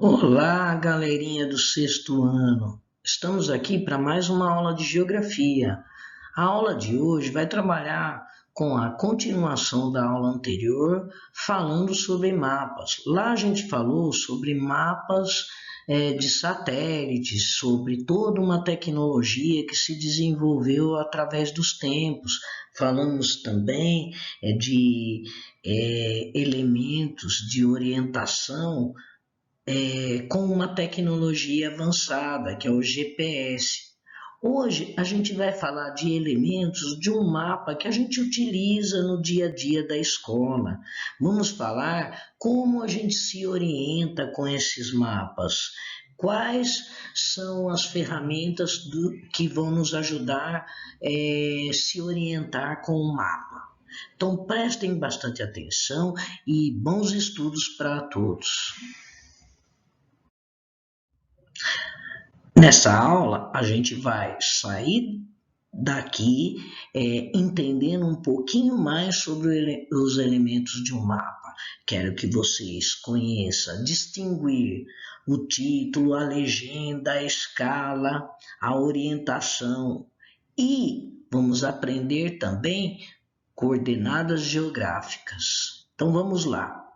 Olá, galerinha do sexto ano. Estamos aqui para mais uma aula de geografia. A aula de hoje vai trabalhar com a continuação da aula anterior, falando sobre mapas. Lá a gente falou sobre mapas de satélites, sobre toda uma tecnologia que se desenvolveu através dos tempos. Falamos também de elementos de orientação com uma tecnologia avançada, que é o GPS. Hoje a gente vai falar de elementos de um mapa que a gente utiliza no dia a dia da escola. Vamos falar como a gente se orienta com esses mapas. Quais são as ferramentas que vão nos ajudar a se orientar com o mapa? Então prestem bastante atenção e bons estudos para todos. Nessa aula, a gente vai sair daqui entendendo um pouquinho mais sobre os elementos de um mapa. Quero que vocês conheçam distinguir o título, a legenda, a escala, a orientação e vamos aprender também coordenadas geográficas. Então vamos lá.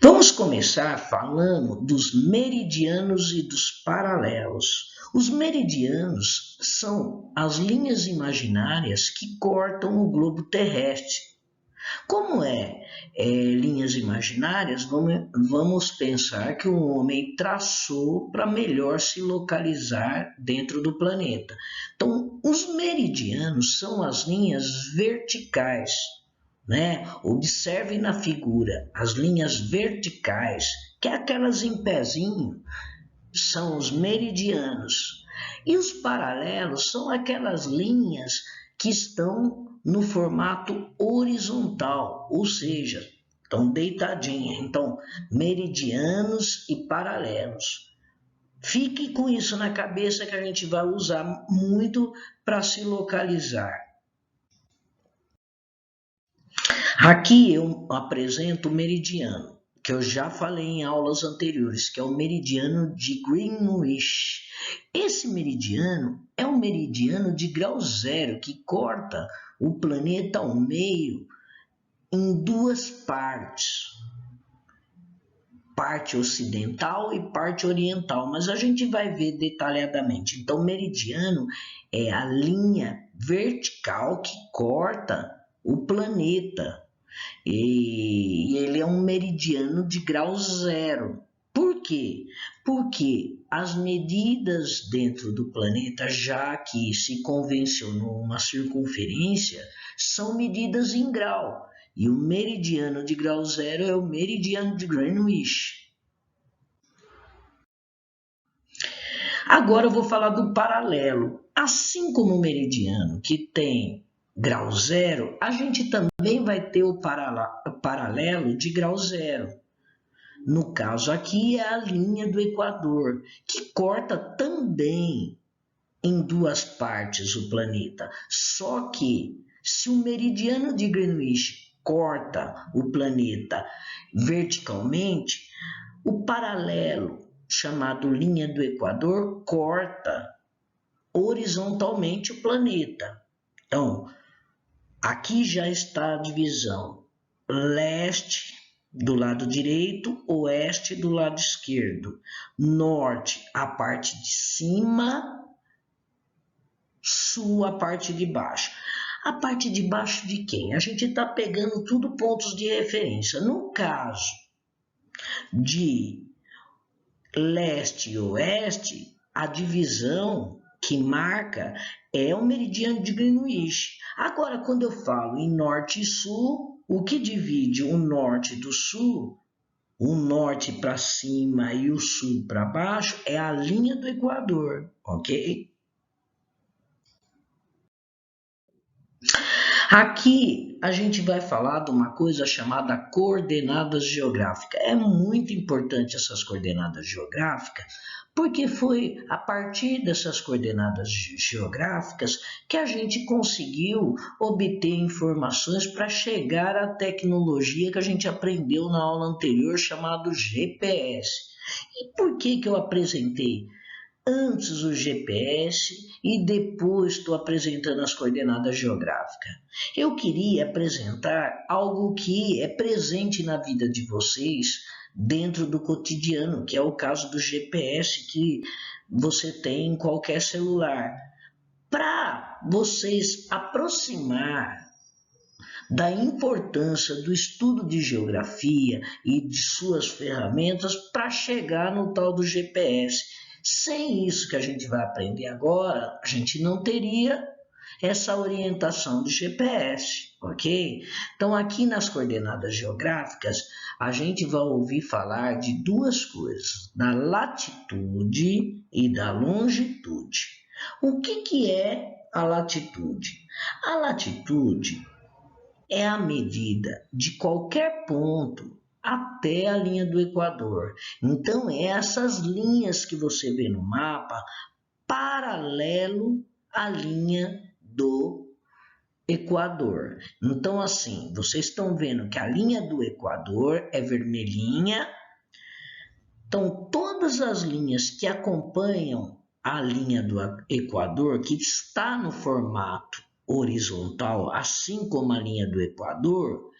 Vamos começar falando dos meridianos e dos paralelos. Os meridianos são as linhas imaginárias que cortam o globo terrestre. Como linhas imaginárias, vamos pensar que o homem traçou para melhor se localizar dentro do planeta. Então, os meridianos são as linhas verticais. Observe na figura as linhas verticais, que é aquelas em pezinho, são os meridianos. E os paralelos são aquelas linhas que estão no formato horizontal, ou seja, estão deitadinhas. Então, meridianos e paralelos. Fique com isso na cabeça que a gente vai usar muito para se localizar. Aqui eu apresento o meridiano, que eu já falei em aulas anteriores, que é o meridiano de Greenwich. Esse meridiano é um meridiano de grau zero que corta o planeta ao meio em duas partes, parte ocidental e parte oriental, mas a gente vai ver detalhadamente. Então, meridiano é a linha vertical que corta o planeta. E ele é um meridiano de grau zero. Por quê? Porque as medidas dentro do planeta, já que se convencionou uma circunferência, são medidas em grau. E o meridiano de grau zero é o meridiano de Greenwich. Agora eu vou falar do paralelo. Assim como o meridiano, que tem grau zero, a gente também vai ter o paralelo de grau zero. No caso aqui é a linha do Equador, que corta também em duas partes o planeta. Só que se o meridiano de Greenwich corta o planeta verticalmente, o paralelo, chamado linha do Equador, corta horizontalmente o planeta. Então, aqui já está a divisão: leste do lado direito, oeste do lado esquerdo, norte a parte de cima, sul a parte de baixo. A parte de baixo de quem? A gente está pegando tudo pontos de referência. No caso de leste e oeste, a divisão que marca é o meridiano de Greenwich. Agora, quando eu falo em norte e sul, o que divide o norte do sul, o norte para cima e o sul para baixo, é a linha do Equador, ok? Aqui a gente vai falar de uma coisa chamada coordenadas geográficas. É muito importante essas coordenadas geográficas, porque foi a partir dessas coordenadas geográficas que a gente conseguiu obter informações para chegar à tecnologia que a gente aprendeu na aula anterior, chamado GPS. E por que eu apresentei antes o GPS e depois estou apresentando as coordenadas geográficas? Eu queria apresentar algo que é presente na vida de vocês dentro do cotidiano, que é o caso do GPS que você tem em qualquer celular, para vocês aproximar da importância do estudo de geografia e de suas ferramentas para chegar no tal do GPS. Sem isso que a gente vai aprender agora, a gente não teria essa orientação do GPS, ok? Então, aqui nas coordenadas geográficas, a gente vai ouvir falar de duas coisas, da latitude e da longitude. O que é a latitude? A latitude é a medida de qualquer ponto até a linha do Equador. Então, essas linhas que você vê no mapa, paralelo à linha do Equador. Então, assim, vocês estão vendo que a linha do Equador é vermelhinha. Então, todas as linhas que acompanham a linha do Equador, que está no formato horizontal, assim como a linha do Equador,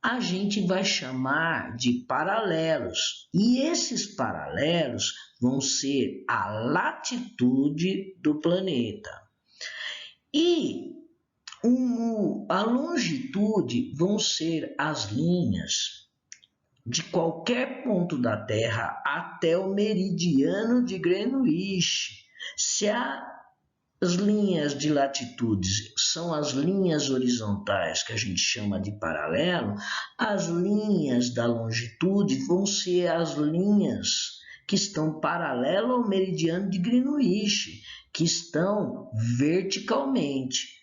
a gente vai chamar de paralelos. E esses paralelos vão ser a latitude do planeta. E a longitude vão ser as linhas de qualquer ponto da Terra até o meridiano de Greenwich. Se as linhas de latitude são as linhas horizontais, que a gente chama de paralelo, as linhas da longitude vão ser as linhas que estão paralelo ao meridiano de Greenwich, que estão verticalmente.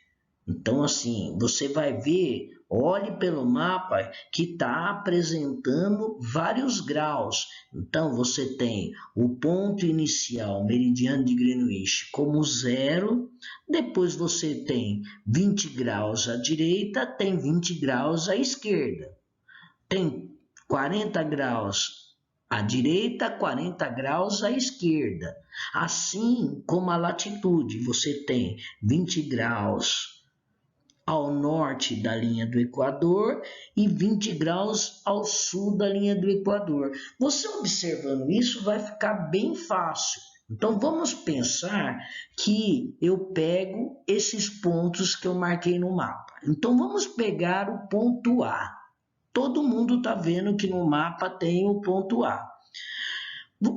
Então, assim, você vai ver, olhe pelo mapa que está apresentando vários graus. Então, você tem o ponto inicial, meridiano de Greenwich, como 0. Depois você tem 20 graus à direita, tem 20 graus à esquerda. Tem 40 graus à direita, 40 graus à esquerda. Assim como a latitude, você tem 20 graus ao norte da linha do Equador e 20 graus ao sul da linha do Equador. Você observando isso vai ficar bem fácil. Então vamos pensar que eu pego esses pontos que eu marquei no mapa. Então vamos pegar o ponto A. Todo mundo está vendo que no mapa tem o ponto A.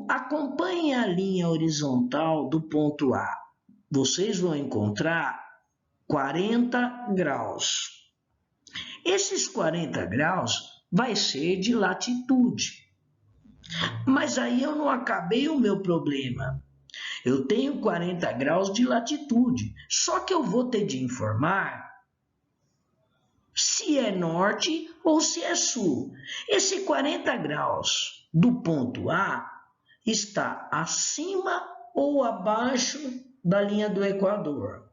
Acompanhe a linha horizontal do ponto A. Vocês vão encontrar 40 graus. Esses 40 graus vai ser de latitude. Mas aí eu não acabei o meu problema. Eu tenho 40 graus de latitude, só que eu vou ter de informar se é norte ou se é sul. Esse 40 graus do ponto A está acima ou abaixo da linha do Equador?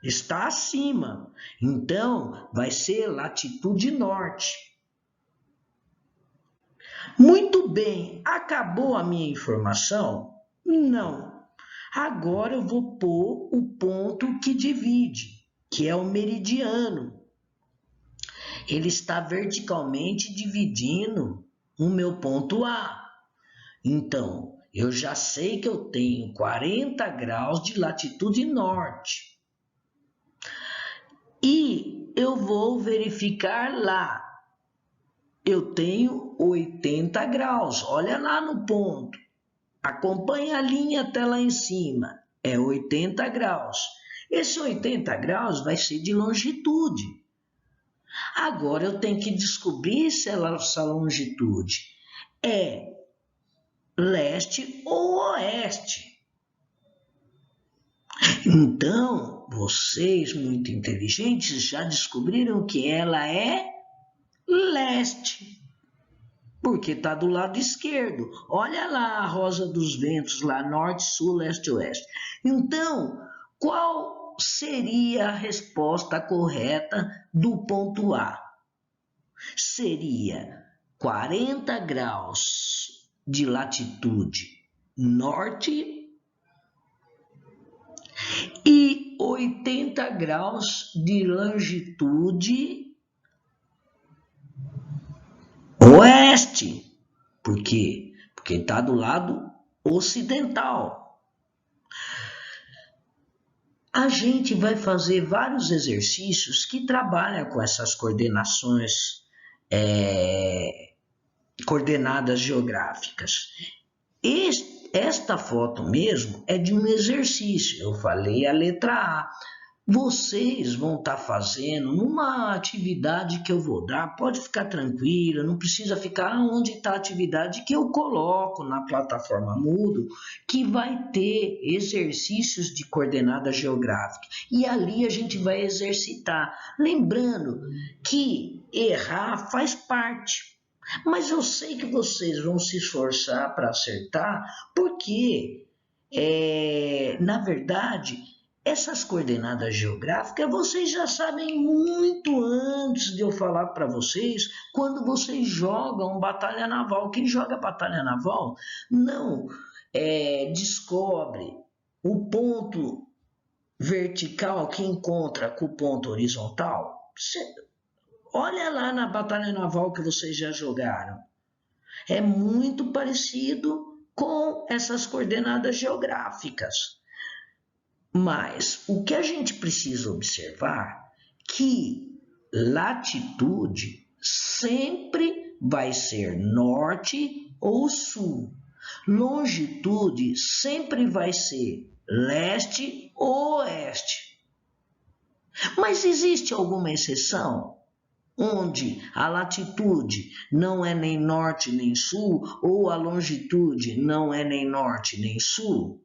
Está acima, então vai ser latitude norte. Muito bem, acabou a minha informação? Não. Agora eu vou pôr o ponto que divide, que é o meridiano. Ele está verticalmente dividindo o meu ponto A. Então, eu já sei que eu tenho 40 graus de latitude norte. E eu vou verificar lá. Eu tenho 80 graus. Olha lá no ponto. Acompanhe a linha até lá em cima. É 80 graus. Esse 80 graus vai ser de longitude. Agora eu tenho que descobrir se essa longitude é leste ou oeste. Então, vocês, muito inteligentes, já descobriram que ela é leste. porque está do lado esquerdo. Olha lá a rosa dos ventos, lá norte, sul, leste, oeste. Então, qual seria a resposta correta do ponto A? Seria 40 graus de latitude norte e 80 graus de longitude oeste. Por quê? Porque está do lado ocidental. A gente vai fazer vários exercícios que trabalham com essas coordenações, coordenadas geográficas. Esta foto mesmo é de um exercício. Eu falei a letra A. Vocês vão estar fazendo numa atividade que eu vou dar, pode ficar tranquila, não precisa ficar onde está a atividade que eu coloco na plataforma Moodle, que vai ter exercícios de coordenada geográfica. E ali a gente vai exercitar. Lembrando que errar faz parte. Mas eu sei que vocês vão se esforçar para acertar, porque, na verdade, essas coordenadas geográficas vocês já sabem muito antes de eu falar para vocês, quando vocês jogam batalha naval. Quem joga batalha naval não descobre o ponto vertical que encontra com o ponto horizontal. Olha lá na batalha naval que vocês já jogaram. É muito parecido com essas coordenadas geográficas. Mas o que a gente precisa observar é que latitude sempre vai ser norte ou sul. Longitude sempre vai ser leste ou oeste. Mas existe alguma exceção onde a latitude não é nem norte nem sul, ou a longitude não é nem norte nem sul?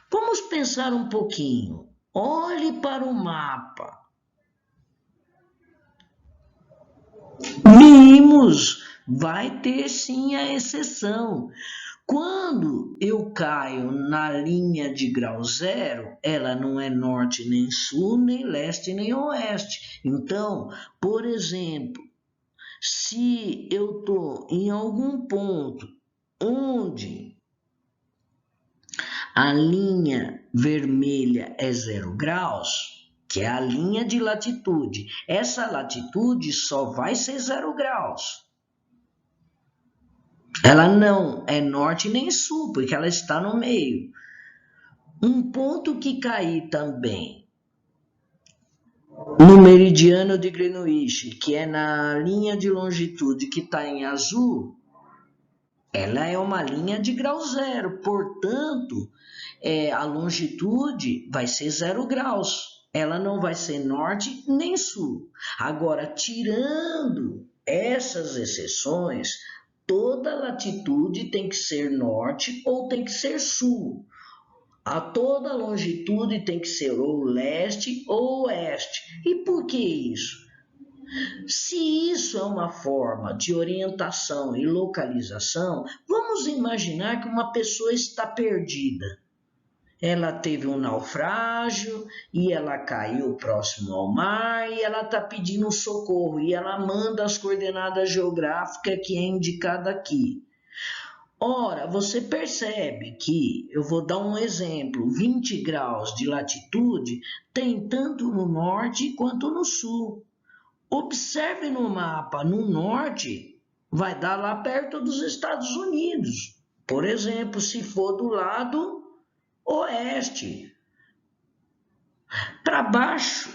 Vamos pensar um pouquinho. Olhe para o mapa. Mimos, vai ter sim a exceção. Quando eu caio na linha de grau zero, ela não é norte nem sul, nem leste nem oeste. Então, por exemplo, se eu estou em algum ponto onde a linha vermelha é 0 graus, que é a linha de latitude, essa latitude só vai ser 0 graus. Ela não é norte nem sul, porque ela está no meio. Um ponto que cair também no meridiano de Greenwich, que é na linha de longitude que está em azul, ela é uma linha de grau zero, portanto, a longitude vai ser 0 graus. Ela não vai ser norte nem sul. Agora, tirando essas exceções, toda latitude tem que ser norte ou tem que ser sul. A toda longitude tem que ser ou leste ou oeste. E por que isso? Se isso é uma forma de orientação e localização, vamos imaginar que uma pessoa está perdida. Ela teve um naufrágio e ela caiu próximo ao mar e ela está pedindo socorro e ela manda as coordenadas geográficas que é indicada aqui. Ora, você percebe que, eu vou dar um exemplo, 20 graus de latitude tem tanto no norte quanto no sul. Observe no mapa, no norte vai dar lá perto dos Estados Unidos. Por exemplo, se for do lado oeste. Para baixo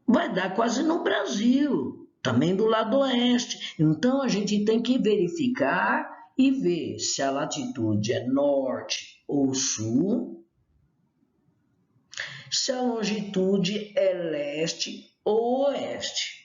vai dar quase no Brasil, também do lado oeste. Então a gente tem que verificar e ver se a latitude é norte ou sul, se a longitude é leste ou oeste.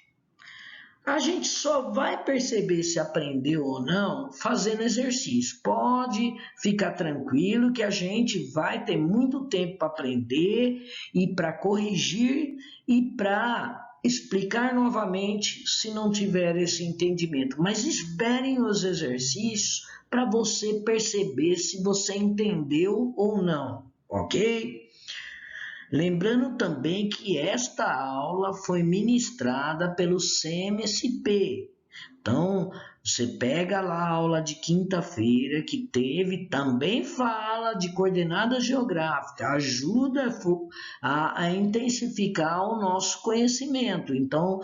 A gente só vai perceber se aprendeu ou não fazendo exercício. Pode ficar tranquilo que a gente vai ter muito tempo para aprender e para corrigir e para explicar novamente se não tiver esse entendimento, mas esperem os exercícios para você perceber se você entendeu ou não, ok? Lembrando também que esta aula foi ministrada pelo CMSP. Então, você pega lá a aula de quinta-feira que teve, também fala de coordenada geográfica, ajuda a intensificar o nosso conhecimento. Então,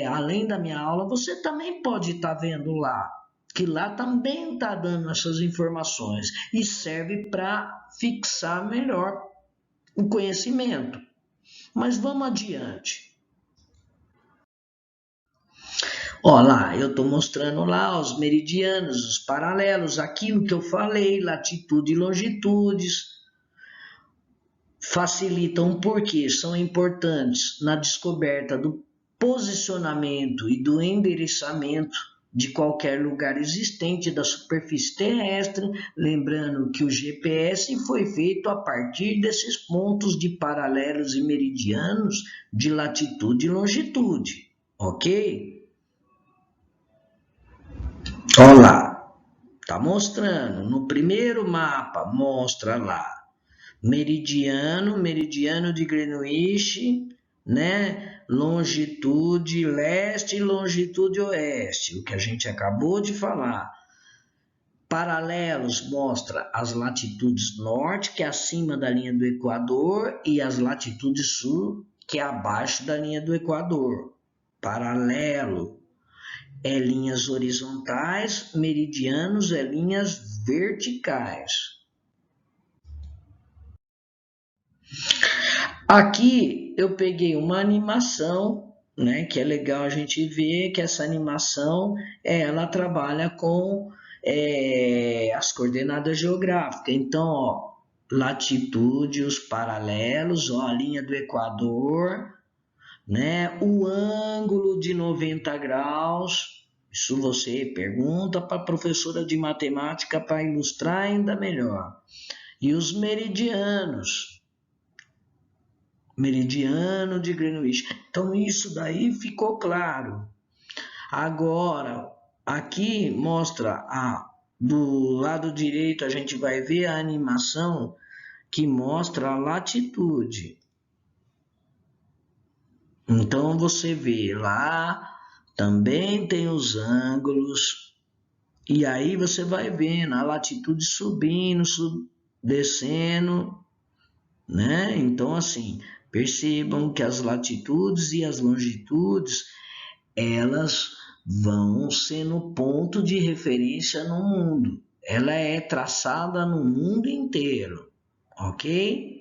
além da minha aula, você também pode estar vendo lá, que lá também está dando essas informações e serve para fixar melhor o conhecimento. Mas vamos adiante. Ó lá, eu estou mostrando lá os meridianos, os paralelos, aquilo que eu falei, latitude e longitudes, facilitam porque são importantes na descoberta do posicionamento e do endereçamento de qualquer lugar existente da superfície terrestre, lembrando que o GPS foi feito a partir desses pontos de paralelos e meridianos de latitude e longitude, ok? Olha lá, tá mostrando, no primeiro mapa mostra lá, meridiano de Greenwich, né? Longitude leste e longitude oeste, o que a gente acabou de falar. Paralelos mostra as latitudes norte, que é acima da linha do Equador, e as latitudes sul, que é abaixo da linha do Equador. Paralelo é linhas horizontais, meridianos é linhas verticais. Aqui eu peguei uma animação, né, que é legal a gente ver que essa animação ela trabalha com as coordenadas geográficas. Então, ó, latitude, os paralelos, ó, a linha do Equador, né, o ângulo de 90 graus. Isso você pergunta para a professora de matemática para ilustrar ainda melhor. E os meridianos. Meridiano de Greenwich. Então, isso daí ficou claro. Agora, aqui mostra do lado direito, a gente vai ver a animação que mostra a latitude. Então, você vê lá, também tem os ângulos, e aí você vai vendo a latitude subindo, descendo, né? Então, assim, percebam que as latitudes e as longitudes, elas vão sendo ponto de referência no mundo. Ela é traçada no mundo inteiro, ok?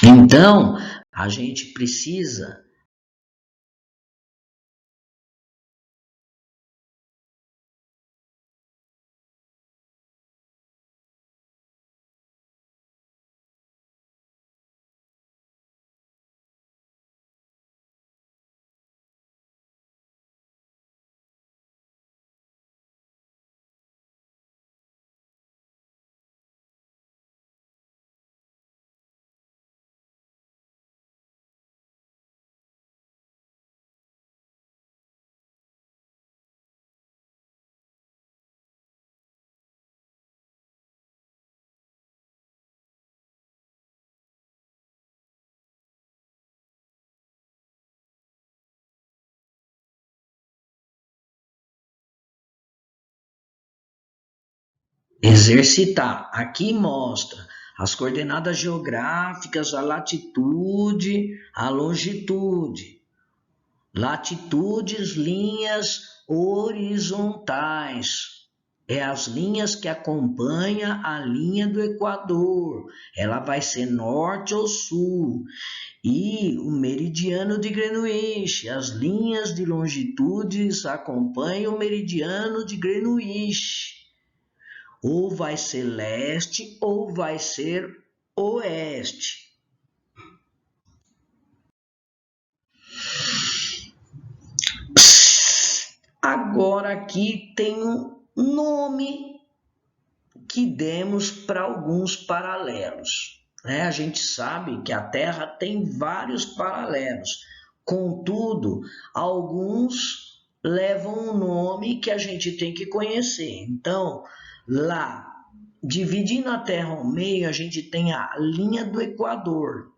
Então, a gente precisa exercitar. Aqui mostra as coordenadas geográficas, a latitude, a longitude. Latitudes, linhas horizontais. É as linhas que acompanham a linha do Equador. Ela vai ser norte ou sul. E o meridiano de Greenwich. As linhas de longitudes acompanham o meridiano de Greenwich. Ou vai ser leste ou vai ser oeste. Agora aqui tem um nome que demos para alguns paralelos. Né? A gente sabe que a Terra tem vários paralelos, contudo, alguns levam um nome que a gente tem que conhecer. Então, lá, dividindo a Terra ao meio, a gente tem a linha do Equador.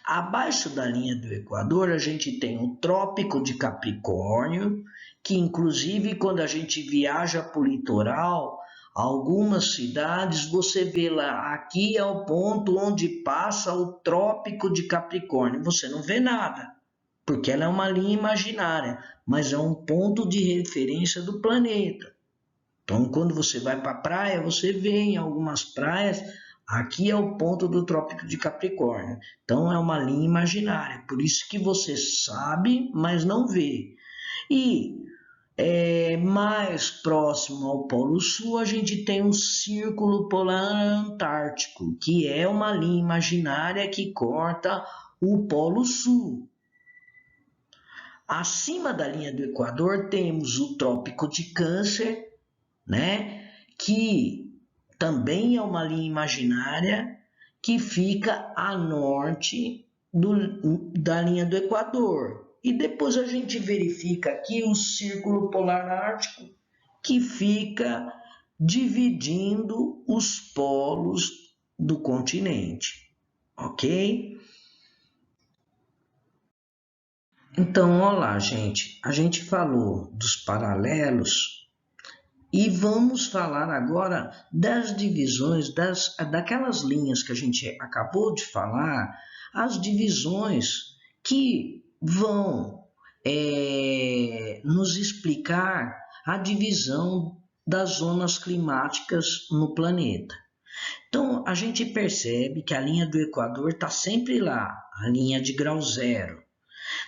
Abaixo da linha do Equador, a gente tem o Trópico de Capricórnio, que inclusive quando a gente viaja para o litoral, algumas cidades você vê lá, aqui é o ponto onde passa o Trópico de Capricórnio. Você não vê nada, porque ela é uma linha imaginária, mas é um ponto de referência do planeta. Então, quando você vai para a praia, você vê em algumas praias, aqui é o ponto do Trópico de Capricórnio. Então, é uma linha imaginária, por isso que você sabe, mas não vê. E mais próximo ao Polo Sul, a gente tem o Círculo Polar Antártico, que é uma linha imaginária que corta o Polo Sul. Acima da linha do Equador, temos o Trópico de Câncer, né? Que também é uma linha imaginária que fica a norte da linha do Equador. E depois a gente verifica aqui o Círculo Polar Ártico, que fica dividindo os polos do continente, ok? Então, olha lá, gente, a gente falou dos paralelos e vamos falar agora das divisões, daquelas linhas que a gente acabou de falar, as divisões que vão nos explicar a divisão das zonas climáticas no planeta. Então, a gente percebe que a linha do Equador está sempre lá, a linha de grau zero.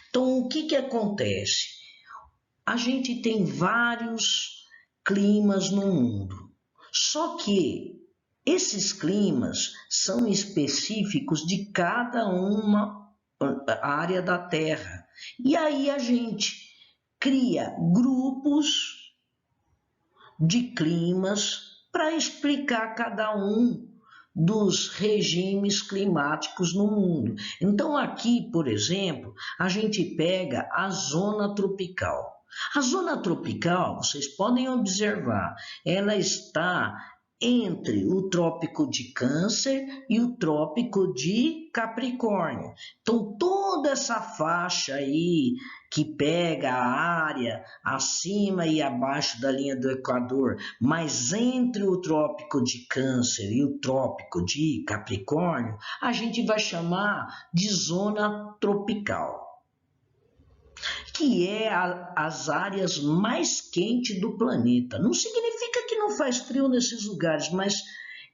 Então, o que acontece? A gente tem vários climas no mundo, só que esses climas são específicos de cada uma área da Terra. E aí a gente cria grupos de climas para explicar cada um dos regimes climáticos no mundo. Então aqui, por exemplo, a gente pega a zona tropical. A zona tropical, vocês podem observar, ela está entre o Trópico de Câncer e o Trópico de Capricórnio. Então, toda essa faixa aí que pega a área acima e abaixo da linha do Equador, mas entre o Trópico de Câncer e o Trópico de Capricórnio, a gente vai chamar de zona tropical, que é as áreas mais quentes do planeta. Não significa que não faz frio nesses lugares, mas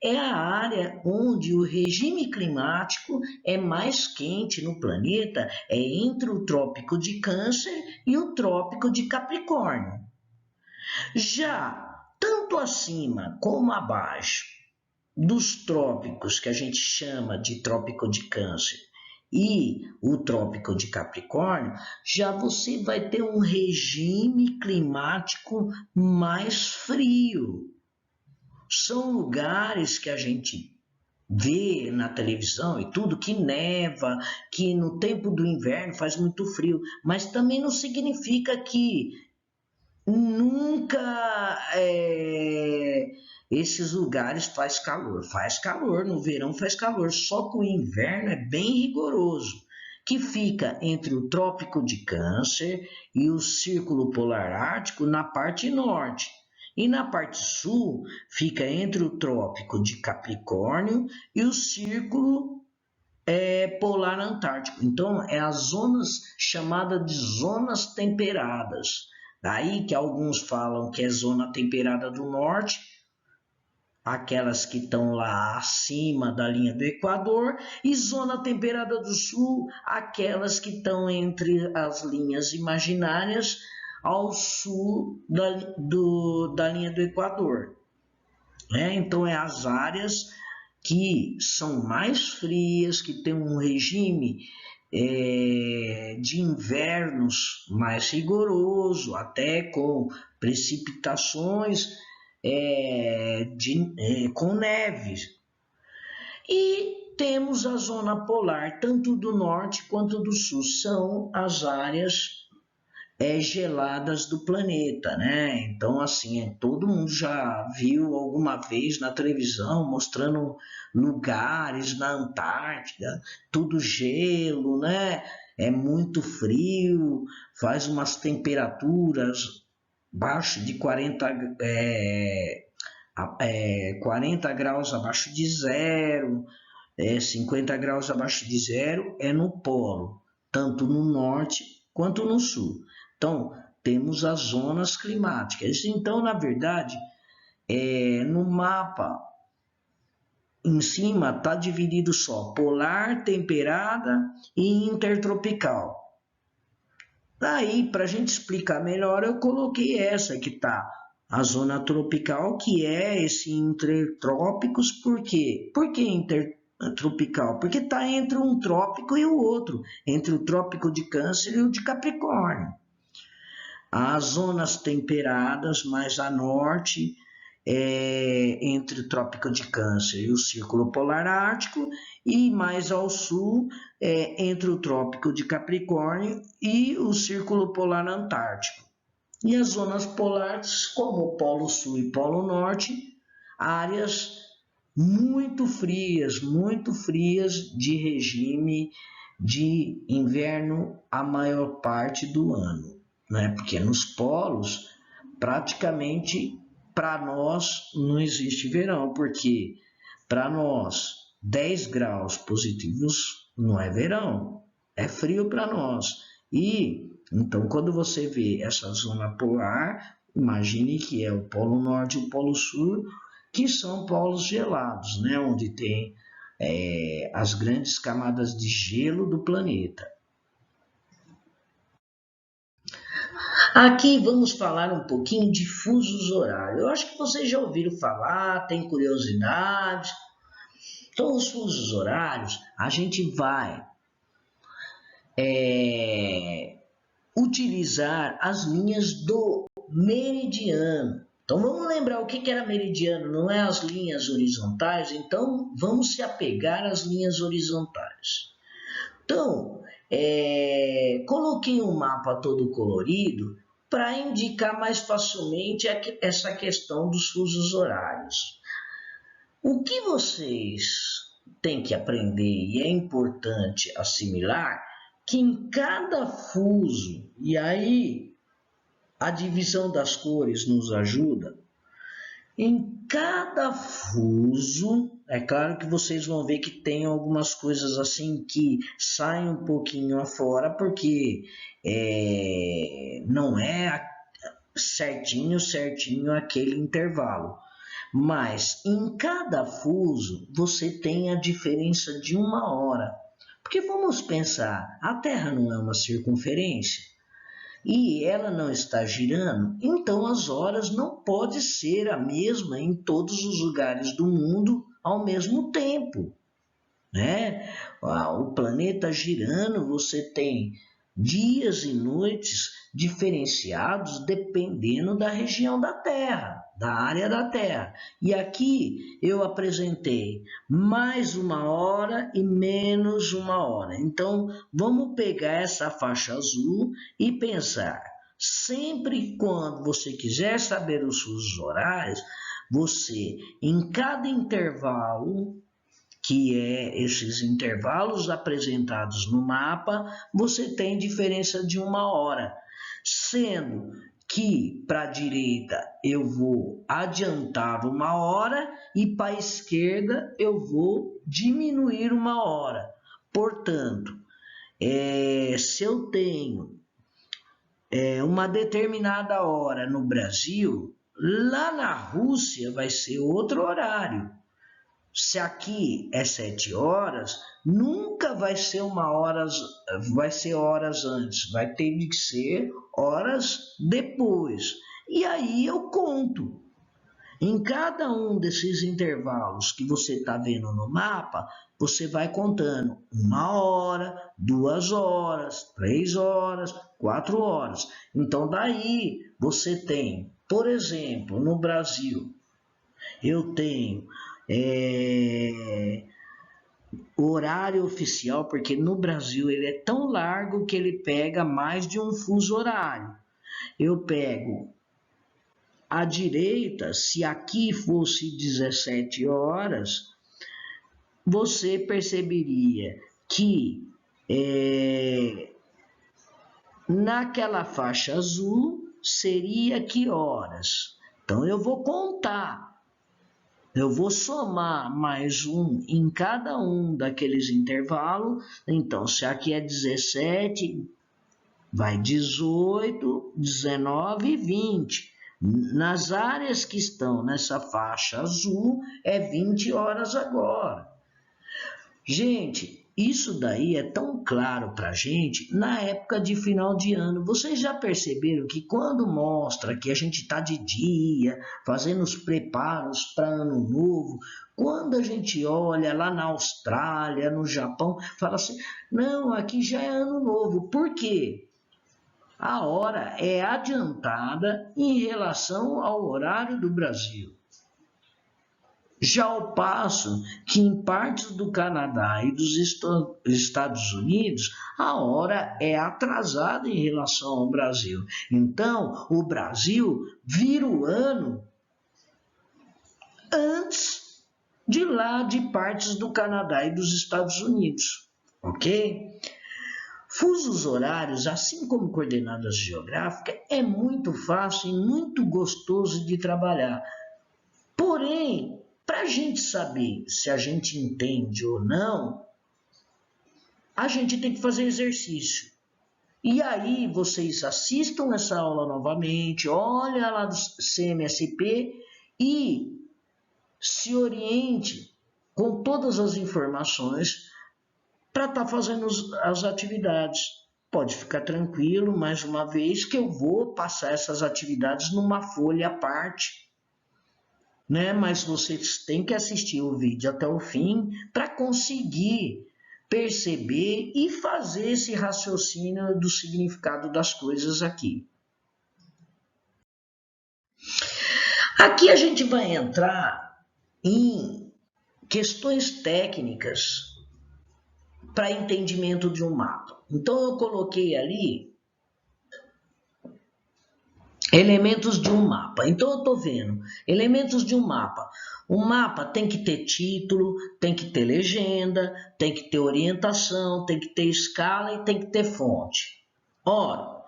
é a área onde o regime climático é mais quente no planeta, é entre o Trópico de Câncer e o Trópico de Capricórnio. Já tanto acima como abaixo dos trópicos, que a gente chama de Trópico de Câncer, e o Trópico de Capricórnio, já você vai ter um regime climático mais frio. São lugares que a gente vê na televisão e tudo, que neva, que no tempo do inverno faz muito frio, mas também não significa que nunca esses lugares faz calor, no verão faz calor, só que o inverno é bem rigoroso, que fica entre o Trópico de Câncer e o Círculo Polar Ártico na parte norte. E na parte sul fica entre o Trópico de Capricórnio e o Círculo Polar Antártico. Então, é as zonas chamadas de zonas temperadas. Daí que alguns falam que é zona temperada do norte, aquelas que estão lá acima da linha do Equador, e zona temperada do sul, aquelas que estão entre as linhas imaginárias ao sul da linha do Equador. Então, é as áreas que são mais frias, que têm um regime de invernos mais rigoroso, até com precipitações com neve. E temos a zona polar, tanto do norte quanto do sul, são as áreas geladas do planeta, né? Então, assim, todo mundo já viu alguma vez na televisão mostrando lugares na Antártida, tudo gelo, né? É muito frio, faz umas temperaturas abaixo de 40 graus abaixo de zero, 50 graus abaixo de zero é no polo, tanto no norte quanto no sul. Então, temos as zonas climáticas. Então, na verdade, no mapa em cima está dividido só polar, temperada e intertropical. Daí, para a gente explicar melhor, eu coloquei essa que está a zona tropical, que é esse intertrópicos. Por quê? Por que intertropical? Porque está entre um trópico e o outro, entre o trópico de Câncer e o de Capricórnio. As zonas temperadas, mais a norte, entre o trópico de Câncer e o círculo polar ártico, e mais ao sul, entre o trópico de Capricórnio e o círculo polar antártico. E as zonas polares, como o Polo Sul e Polo Norte, áreas muito frias de regime de inverno a maior parte do ano, né? Porque nos polos, praticamente, para nós não existe verão, porque para nós 10 graus positivos não é verão, é frio para nós. E então, quando você vê essa zona polar, imagine que é o Polo Norte e o Polo Sul, que são polos gelados, né? Onde tem as grandes camadas de gelo do planeta. Aqui vamos falar um pouquinho de fusos horários. Eu acho que vocês já ouviram falar, tem curiosidade. Então, os fusos horários, a gente vai utilizar as linhas do meridiano. Então, vamos lembrar o que era meridiano, não é as linhas horizontais? Então, vamos se apegar às linhas horizontais. Então, coloquei um mapa todo colorido para indicar mais facilmente essa questão dos fusos horários. O que vocês têm que aprender, e é importante assimilar, que em cada fuso, e aí a divisão das cores nos ajuda, em cada fuso, é claro que vocês vão ver que tem algumas coisas assim que saem um pouquinho afora, porque não é certinho aquele intervalo. Mas em cada fuso você tem a diferença de 1 hora. Porque vamos pensar, a Terra não é uma circunferência e ela não está girando, então as horas não podem ser a mesma em todos os lugares do mundo ao mesmo tempo, né? O planeta girando, você tem dias e noites diferenciados dependendo da região da Terra, da área da Terra. E aqui eu apresentei mais 1 hora e menos 1 hora. Então, vamos pegar essa faixa azul e pensar. Sempre quando você quiser saber os fusos horários, você, em cada intervalo, que é esses intervalos apresentados no mapa, você tem diferença de 1 hora, sendo que para a direita eu vou adiantar 1 hora e para a esquerda eu vou diminuir 1 hora. Portanto, se eu tenho uma determinada hora no Brasil, lá na Rússia vai ser outro horário. Se aqui é 7 horas, nunca vai ser horas antes, vai ter que ser horas depois. E aí eu conto. Em cada um desses intervalos que você está vendo no mapa, você vai contando 1 hora, 2 horas, 3 horas, 4 horas. Então daí você tem, por exemplo, no Brasil, eu tenho horário oficial, porque no Brasil ele é tão largo que ele pega mais de um fuso horário. Eu pego à direita, se aqui fosse 17 horas, você perceberia que naquela faixa azul seria que horas? Então eu vou contar, eu vou somar mais um em cada um daqueles intervalos. Então, se aqui é 17, vai 18, 19 e 20. Nas áreas que estão nessa faixa azul, é 20 horas agora. Gente, isso daí é tão claro para a gente na época de final de ano. Vocês já perceberam que quando mostra que a gente está de dia, fazendo os preparos para ano novo, quando a gente olha lá na Austrália, no Japão, fala assim, não, aqui já é ano novo. Por quê? A hora é adiantada em relação ao horário do Brasil. Já ao passo que em partes do Canadá e dos Estados Unidos, a hora é atrasada em relação ao Brasil. Então, o Brasil vira o ano antes de lá de partes do Canadá e dos Estados Unidos, ok? Fusos horários, assim como coordenadas geográficas, é muito fácil e muito gostoso de trabalhar. Porém, para a gente saber se a gente entende ou não, a gente tem que fazer exercício. E aí vocês assistam essa aula novamente, olha lá do CMSP e se oriente com todas as informações para estar fazendo as atividades. Pode ficar tranquilo, mais uma vez, que eu vou passar essas atividades numa folha à parte, né? Mas vocês têm que assistir o vídeo até o fim para conseguir perceber e fazer esse raciocínio do significado das coisas aqui. Aqui a gente vai entrar em questões técnicas para entendimento de um mapa. Então eu coloquei ali elementos de um mapa. Então eu estou vendo elementos de um mapa. O mapa tem que ter título, tem que ter legenda, tem que ter orientação, tem que ter escala e tem que ter fonte. Ora,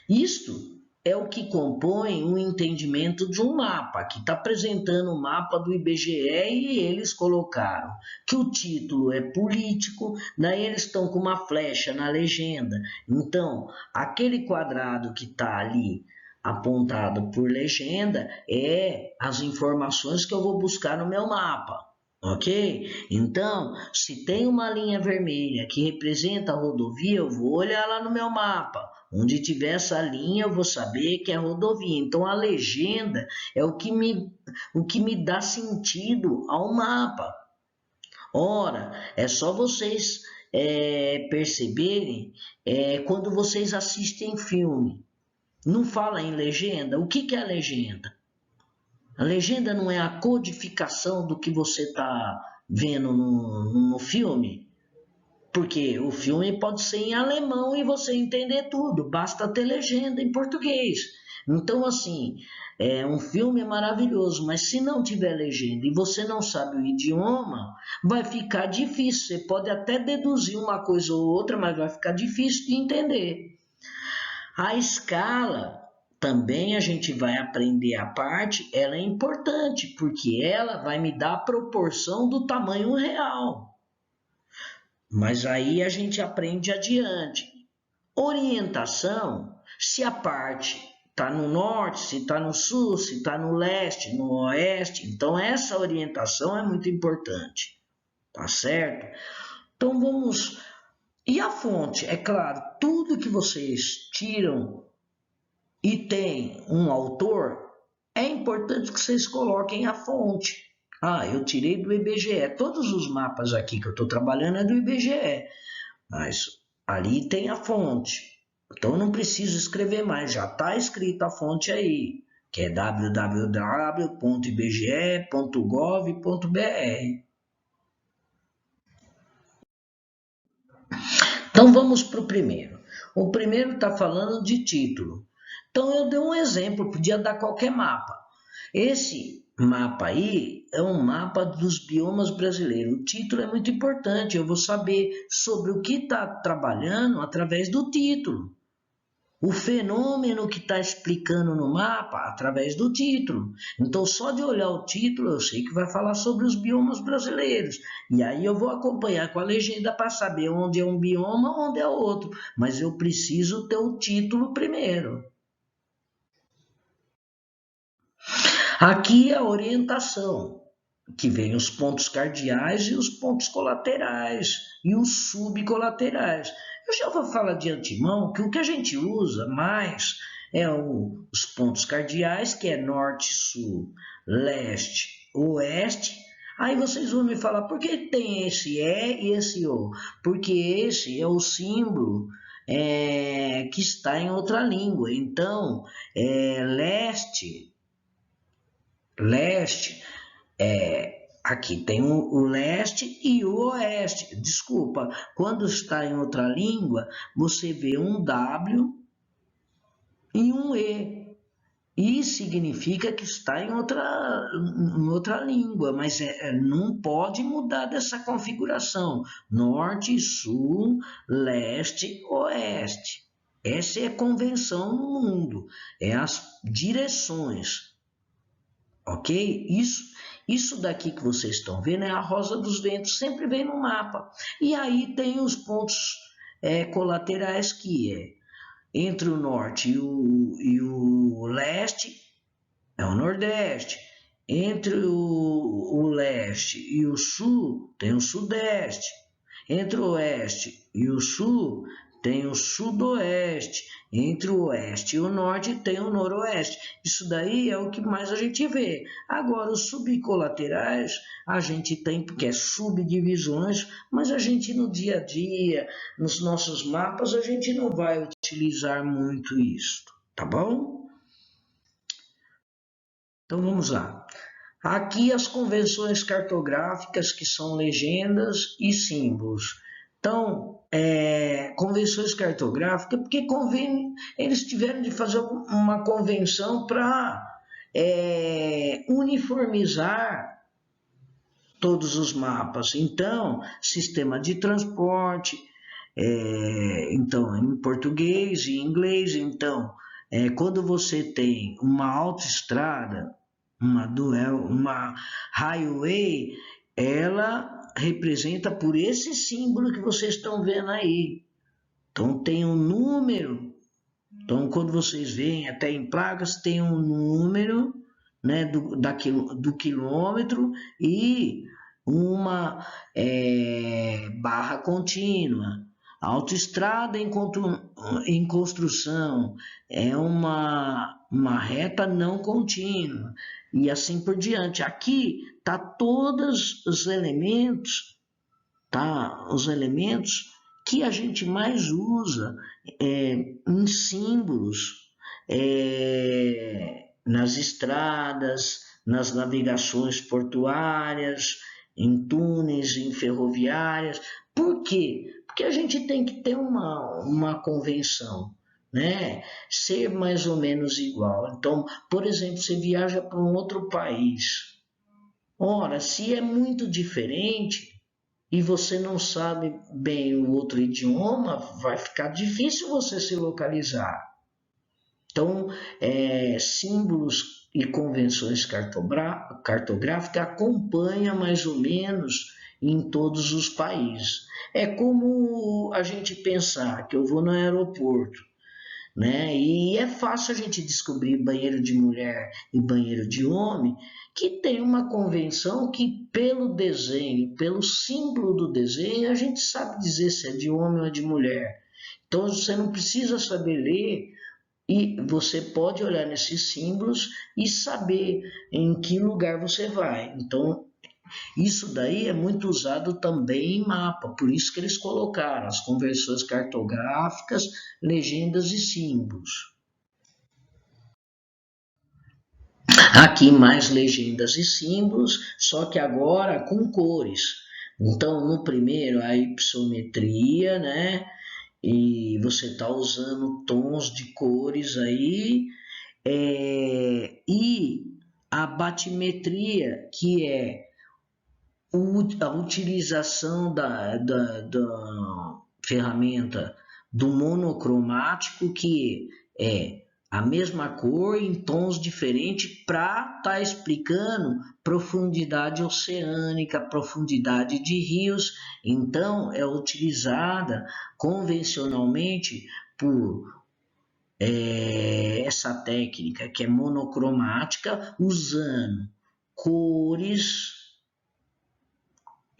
isto é o que compõe o entendimento de um mapa. Aqui está apresentando o mapa do IBGE e eles colocaram que o título é político, daí eles estão com uma flecha na legenda. Então, aquele quadrado que está ali apontado por legenda é as informações que eu vou buscar no meu mapa. Ok? Então, se tem uma linha vermelha que representa a rodovia, eu vou olhar lá no meu mapa. Onde tiver essa linha, eu vou saber que é rodovia. Então, a legenda é o que me dá sentido ao mapa. Ora, é só vocês perceberem quando vocês assistem filme. Não fala em legenda? O que é a legenda? A legenda não é a codificação do que você está vendo no filme? Porque o filme pode ser em alemão e você entender tudo, basta ter legenda em português. Então, assim, um filme é maravilhoso, mas se não tiver legenda e você não sabe o idioma, vai ficar difícil. Você pode até deduzir uma coisa ou outra, mas vai ficar difícil de entender. A escala também a gente vai aprender a parte, ela é importante, porque ela vai me dar a proporção do tamanho real. Mas aí a gente aprende adiante. Orientação, se a parte está no norte, se está no sul, se está no leste, no oeste, então essa orientação é muito importante, tá certo? Então vamos... E a fonte, é claro, tudo que vocês tiram e tem um autor, é importante que vocês coloquem a fonte. Ah, eu tirei do IBGE. Todos os mapas aqui que eu estou trabalhando é do IBGE, mas ali tem a fonte. Então eu não preciso escrever mais, já está escrita a fonte aí. que é www.ibge.gov.br. Então vamos para o primeiro. O primeiro está falando de título. Então eu dei um exemplo, podia dar qualquer mapa. Esse mapa aí é um mapa dos biomas brasileiros. O título é muito importante, eu vou saber sobre o que está trabalhando através do título. O fenômeno que está explicando no mapa através do título. Então, só de olhar o título, eu sei que vai falar sobre os biomas brasileiros. E aí eu vou acompanhar com a legenda para saber onde é um bioma, onde é outro. Mas eu preciso ter o título primeiro. Aqui é a orientação, que vem os pontos cardeais e os pontos colaterais e os subcolaterais. Eu já vou falar de antemão que o que a gente usa mais é os pontos cardeais, que é norte, sul, leste, oeste. Aí vocês vão me falar, por que tem esse E e esse O? Porque esse é o símbolo que está em outra língua. Então, leste, aqui tem o leste e o oeste. Desculpa, quando está em outra língua, você vê um W e um E. E significa que está em outra língua, mas não pode mudar dessa configuração. Norte, sul, leste, oeste. Essa é a convenção no mundo, é as direções. Ok? Isso daqui que vocês estão vendo é a rosa dos ventos, sempre vem no mapa. E aí tem os pontos colaterais, que é entre o norte e o leste, é o nordeste. Entre o leste e o sul, tem o sudeste. Entre o oeste e o sul, tem o sudoeste. Entre o oeste e o norte, tem o noroeste. Isso daí é o que mais a gente vê. Agora, os subcolaterais, a gente tem, porque é subdivisões, mas a gente no dia a dia, nos nossos mapas, a gente não vai utilizar muito isso, tá bom? Então vamos lá. Aqui as convenções cartográficas, que são legendas e símbolos. Então, convenções cartográficas, porque eles tiveram de fazer uma convenção para uniformizar todos os mapas. Então, sistema de transporte, então em português e inglês. Então, quando você tem uma autoestrada, uma highway, ela representa por esse símbolo que vocês estão vendo aí. Então tem um número. Então quando vocês veem até em placas, tem um número, né, do quilômetro e uma barra contínua. Autoestrada em construção é uma reta não contínua e assim por diante. Aqui tá todos os elementos, tá? Os elementos que a gente mais usa em símbolos, nas estradas, nas navegações portuárias, em túneis, em ferroviárias. Por quê? Porque a gente tem que ter uma convenção, né? Ser mais ou menos igual. Então, por exemplo, você viaja para um outro país. Ora, se é muito diferente e você não sabe bem o outro idioma, vai ficar difícil você se localizar. Então, símbolos e convenções cartográficas acompanham mais ou menos em todos os países. É como a gente pensar que eu vou no aeroporto, né? E é fácil a gente descobrir banheiro de mulher e banheiro de homem, que tem uma convenção que pelo desenho, pelo símbolo do desenho, a gente sabe dizer se é de homem ou é de mulher. Então você não precisa saber ler e você pode olhar nesses símbolos e saber em que lugar você vai. Então isso daí é muito usado também em mapa, por isso que eles colocaram as conversões cartográficas, legendas e símbolos. Aqui mais legendas e símbolos, só que agora com cores. Então, no primeiro, a hipsometria, né? E você está usando tons de cores aí, e a batimetria, que é a utilização da ferramenta do monocromático, que é a mesma cor em tons diferentes para estar explicando profundidade oceânica, profundidade de rios. Então, é utilizada convencionalmente por essa técnica que é monocromática, usando cores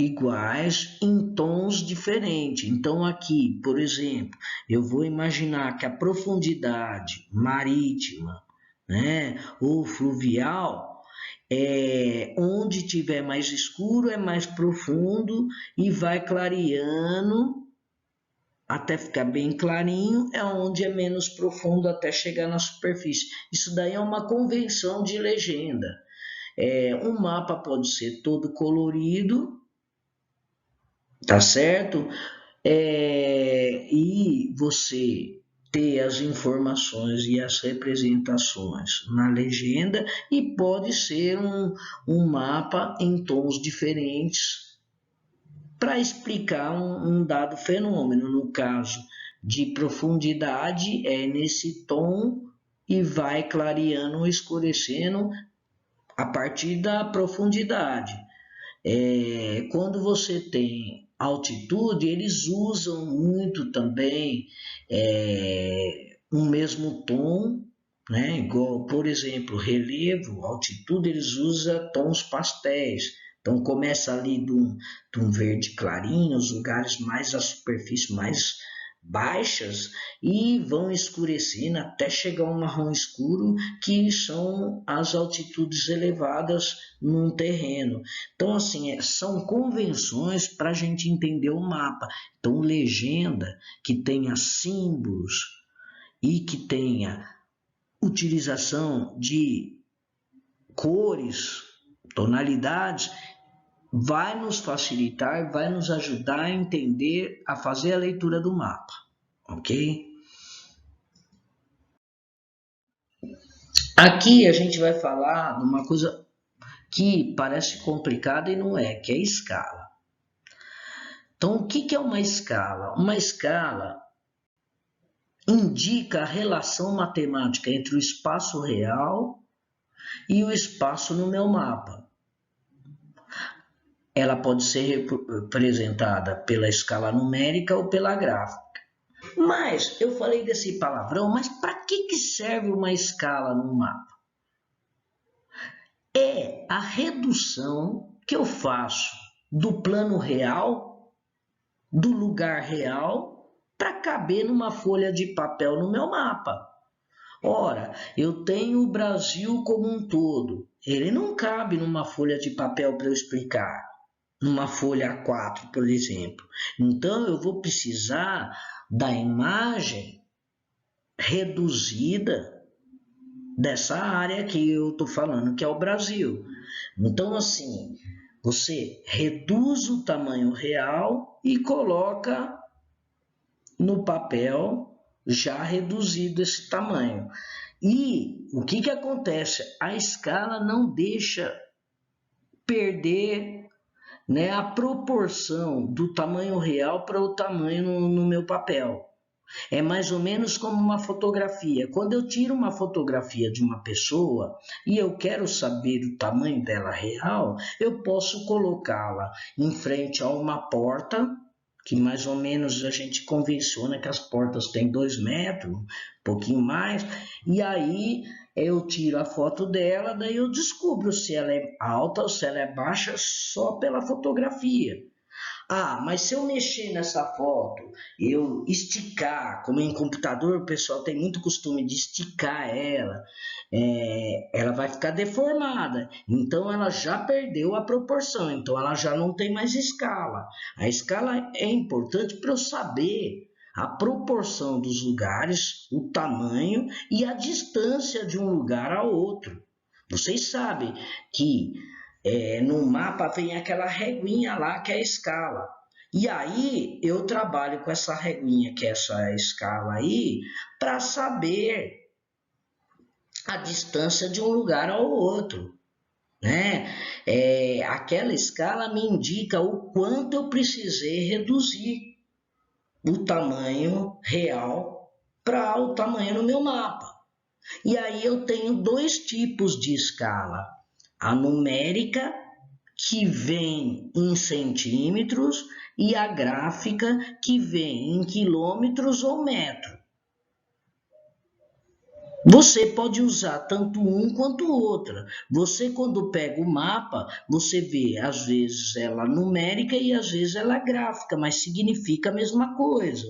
iguais em tons diferentes. Então aqui, por exemplo, eu vou imaginar que a profundidade marítima, né, ou fluvial, onde tiver mais escuro é mais profundo e vai clareando até ficar bem clarinho, é onde é menos profundo até chegar na superfície. Isso daí é uma convenção de legenda. Um mapa pode ser todo colorido, tá certo? E você ter as informações e as representações na legenda, e pode ser um mapa em tons diferentes para explicar um dado fenômeno. No caso de profundidade, é nesse tom e vai clareando ou escurecendo a partir da profundidade. Quando você tem altitude, eles usam muito também um mesmo tom, né? Igual, por exemplo, relevo, altitude, eles usam tons pastéis. Então começa ali de um verde clarinho, os lugares mais, a superfície mais baixas, e vão escurecendo até chegar a um marrom escuro, que são as altitudes elevadas num terreno. Então, assim, são convenções para a gente entender o mapa. Então, legenda que tenha símbolos e que tenha utilização de cores, tonalidades, vai nos facilitar, vai nos ajudar a entender, a fazer a leitura do mapa, ok? Aqui a gente vai falar de uma coisa que parece complicada e não é, que é a escala. Então, o que é uma escala? Uma escala indica a relação matemática entre o espaço real e o espaço no meu mapa. Ela pode ser representada pela escala numérica ou pela gráfica. Mas, eu falei desse palavrão, mas para que serve uma escala no mapa? É a redução que eu faço do plano real, do lugar real, para caber numa folha de papel no meu mapa. Ora, eu tenho o Brasil como um todo. Ele não cabe numa folha de papel para eu explicar, numa folha A4, por exemplo. Então, eu vou precisar da imagem reduzida dessa área que eu estou falando, que é o Brasil. Então, assim, você reduz o tamanho real e coloca no papel já reduzido esse tamanho. E o que acontece? A escala não deixa perder, né, a proporção do tamanho real para o tamanho no meu papel. É mais ou menos como uma fotografia. Quando eu tiro uma fotografia de uma pessoa e eu quero saber o tamanho dela real, eu posso colocá-la em frente a uma porta, que mais ou menos a gente convenciona que as portas têm 2 metros, um pouquinho mais, e aí eu tiro a foto dela, daí eu descubro se ela é alta ou se ela é baixa só pela fotografia. Ah, mas se eu mexer nessa foto, eu esticar, como em computador o pessoal tem muito costume de esticar ela, ela vai ficar deformada. Então ela já perdeu a proporção, então ela já não tem mais escala. A escala é importante para eu saber a proporção dos lugares, o tamanho e a distância de um lugar ao outro. Vocês sabem que no mapa tem aquela reguinha lá que é a escala. E aí eu trabalho com essa reguinha, que é essa escala aí, para saber a distância de um lugar ao outro, né? Aquela escala me indica o quanto eu precisei reduzir o tamanho real para o tamanho no meu mapa. E aí eu tenho dois tipos de escala. A numérica, que vem em centímetros, e a gráfica, que vem em quilômetros ou metro. Você pode usar tanto um quanto outra. Você, quando pega o mapa, você vê, às vezes, ela numérica e às vezes ela gráfica, mas significa a mesma coisa.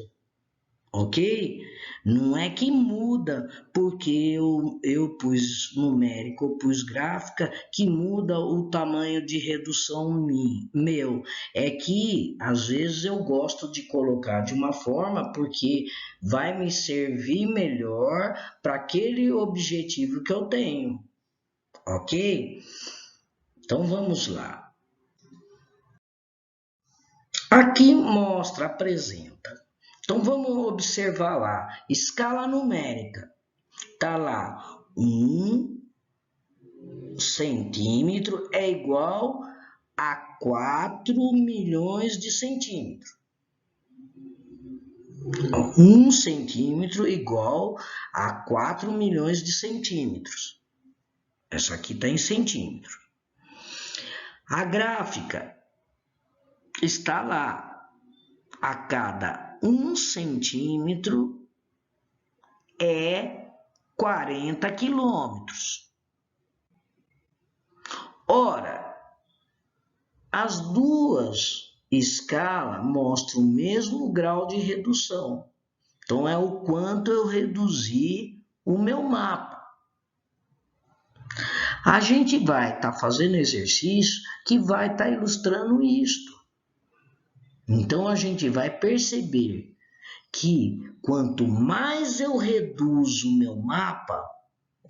Ok? Não é que muda porque eu pus numérico ou pus gráfica que muda o tamanho de redução meu. É que às vezes eu gosto de colocar de uma forma porque vai me servir melhor para aquele objetivo que eu tenho. Ok? Então vamos lá. Aqui mostra, apresenta. Então vamos observar lá, escala numérica, tá lá 1 centímetro é igual a 4 milhões de centímetros. 1 centímetro igual a 4 milhões de centímetros. Essa aqui está em centímetro. A gráfica está lá, a cada 1 centímetro é 40 quilômetros. Ora, as duas escalas mostram o mesmo grau de redução. Então, é o quanto eu reduzi o meu mapa. A gente vai estar fazendo exercício que vai estar ilustrando isto. Então, a gente vai perceber que quanto mais eu reduzo o meu mapa,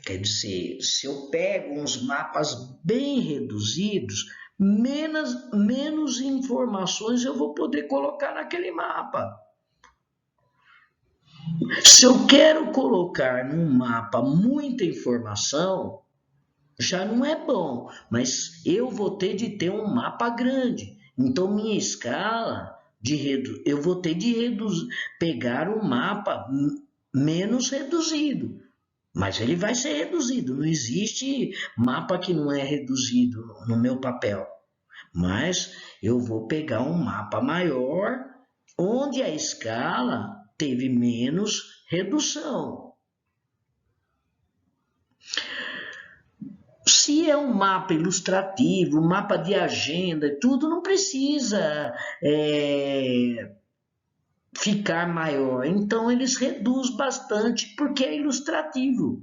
quer dizer, se eu pego uns mapas bem reduzidos, menos informações eu vou poder colocar naquele mapa. Se eu quero colocar num mapa muita informação, já não é bom, mas eu vou ter de ter um mapa grande. Então, minha escala eu vou ter de pegar um mapa menos reduzido. Mas ele vai ser reduzido. Não existe mapa que não é reduzido no meu papel. Mas eu vou pegar um mapa maior, onde a escala teve menos redução. Se é um mapa ilustrativo, um mapa de agenda, tudo não precisa ficar maior. Então eles reduzem bastante porque é ilustrativo,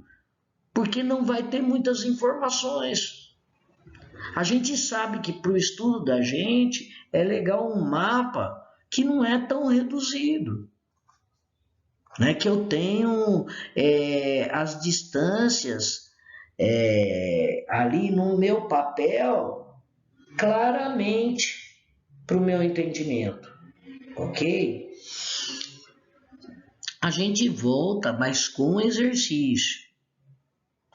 porque não vai ter muitas informações. A gente sabe que para o estudo da gente é legal um mapa que não é tão reduzido, né? Que eu tenho as distâncias ali no meu papel claramente para o meu entendimento, ok? A gente volta, mas com exercício,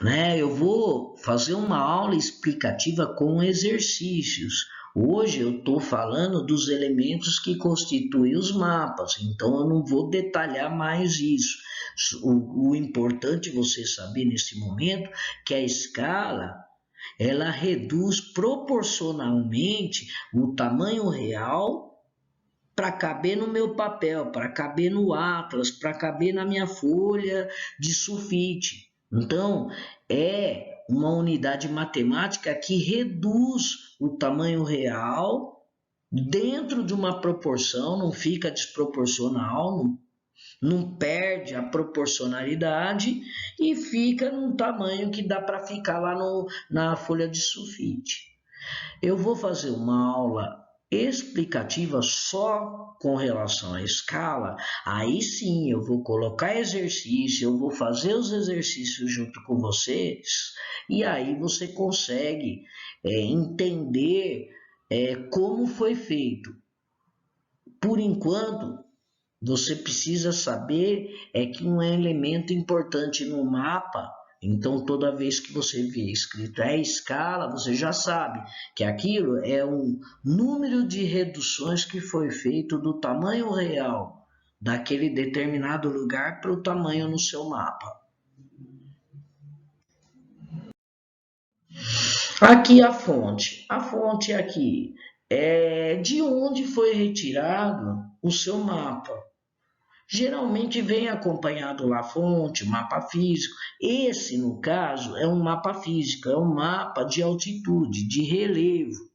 né? Eu vou fazer uma aula explicativa com exercícios. Hoje eu estou falando dos elementos que constituem os mapas, então eu não vou detalhar mais isso. O importante você saber nesse momento que a escala ela reduz proporcionalmente o tamanho real para caber no meu papel, para caber no atlas, para caber na minha folha de sulfite. Então, é uma unidade matemática que reduz o tamanho real dentro de uma proporção, não fica desproporcional, não perde a proporcionalidade e fica num tamanho que dá para ficar lá na folha de sulfite. Eu vou fazer uma aula explicativa só com relação à escala, aí sim eu vou colocar exercício, eu vou fazer os exercícios junto com vocês, e aí você consegue entender como foi feito. Por enquanto, você precisa saber que um elemento importante no mapa, então toda vez que você vê escrito escala, você já sabe que aquilo é um número de reduções que foi feito do tamanho real daquele determinado lugar para o tamanho no seu mapa. Aqui a fonte. A fonte aqui é de onde foi retirado o seu mapa. Geralmente vem acompanhado lá a fonte, mapa físico. Esse, no caso, é um mapa físico, é um mapa de altitude, de relevo.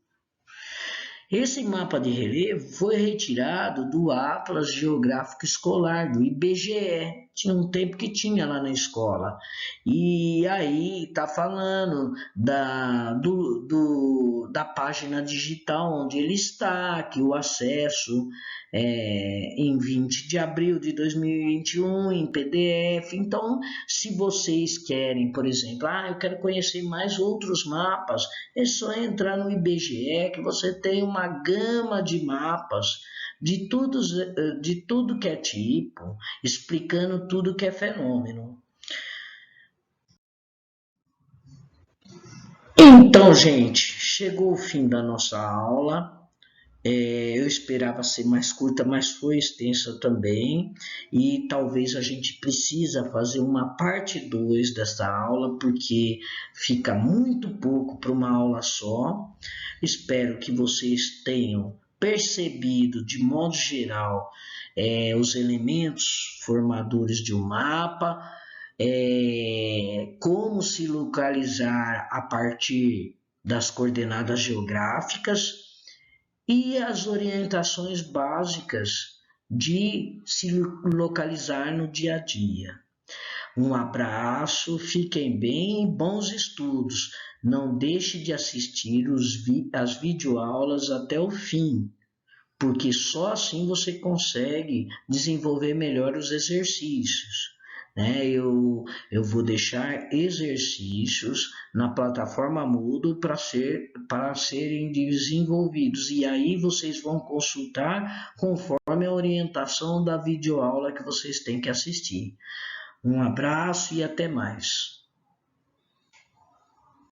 Esse mapa de relevo foi retirado do Atlas Geográfico Escolar, do IBGE. Tinha um tempo que tinha lá na escola. E aí está falando da página digital onde ele está, que o acesso em 20 de abril de 2021, em PDF. Então, se vocês querem, por exemplo, eu quero conhecer mais outros mapas, é só entrar no IBGE que você tem uma gama de mapas de tudo que é tipo, explicando tudo que é fenômeno. Então, gente, chegou o fim da nossa aula. Eu esperava ser mais curta, mas foi extensa também. E talvez a gente precisa fazer uma parte 2 dessa aula, porque fica muito pouco para uma aula só. Espero que vocês tenham percebido, de modo geral, os elementos formadores de um mapa, como se localizar a partir das coordenadas geográficas e as orientações básicas de se localizar no dia a dia. Um abraço, fiquem bem e bons estudos. Não deixe de assistir as videoaulas até o fim, porque só assim você consegue desenvolver melhor os exercícios. Eu vou deixar exercícios na plataforma Moodle para serem desenvolvidos, e aí vocês vão consultar conforme a orientação da videoaula que vocês têm que assistir. Um abraço e até mais.